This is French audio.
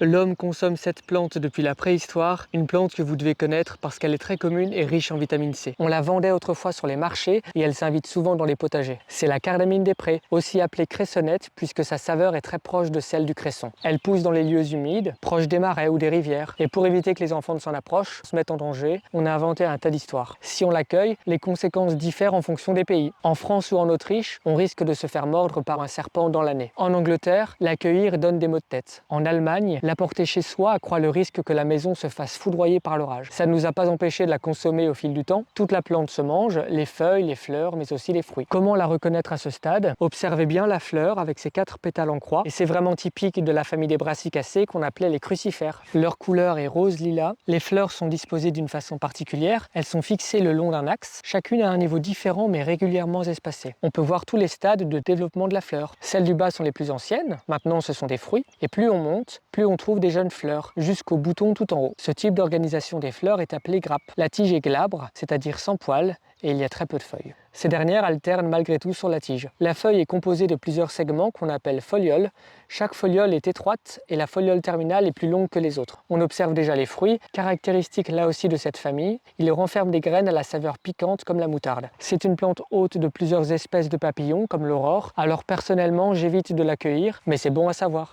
L'homme consomme cette plante depuis la préhistoire, une plante que vous devez connaître parce qu'elle est très commune et riche en vitamine C. On la vendait autrefois sur les marchés et elle s'invite souvent dans les potagers. C'est la cardamine des prés, aussi appelée cressonnette puisque sa saveur est très proche de celle du cresson. Elle pousse dans les lieux humides, proches des marais ou des rivières. Et pour éviter que les enfants ne s'en approchent, se mettent en danger, on a inventé un tas d'histoires. Si on l'accueille, les conséquences diffèrent en fonction des pays. En France ou en Autriche, on risque de se faire mordre par un serpent dans l'année. En Angleterre, l'accueillir donne des maux de tête. En Allemagne, la porter chez soi accroît le risque que la maison se fasse foudroyer par l'orage. Ça ne nous a pas empêché de la consommer au fil du temps. Toute la plante se mange, les feuilles, les fleurs, mais aussi les fruits. Comment la reconnaître à ce stade? Observez bien la fleur avec ses 4 pétales en croix. Et c'est vraiment typique de la famille des brassicacées qu'on appelait les crucifères. Leur couleur est rose-lilas. Les fleurs sont disposées d'une façon particulière. Elles sont fixées le long d'un axe. Chacune a un niveau différent mais régulièrement espacé. On peut voir tous les stades de développement de la fleur. Celles du bas sont les plus anciennes. Maintenant, ce sont des fruits. Et plus on monte, plus on trouve des jeunes fleurs, jusqu'au bouton tout en haut. Ce type d'organisation des fleurs est appelé grappe. La tige est glabre, c'est-à-dire sans poils, et il y a très peu de feuilles. Ces dernières alternent malgré tout sur la tige. La feuille est composée de plusieurs segments qu'on appelle folioles. Chaque foliole est étroite et la foliole terminale est plus longue que les autres. On observe déjà les fruits, caractéristiques là aussi de cette famille. Ils renferment des graines à la saveur piquante comme la moutarde. C'est une plante hôte de plusieurs espèces de papillons comme l'aurore, alors personnellement j'évite de l'accueillir, mais c'est bon à savoir.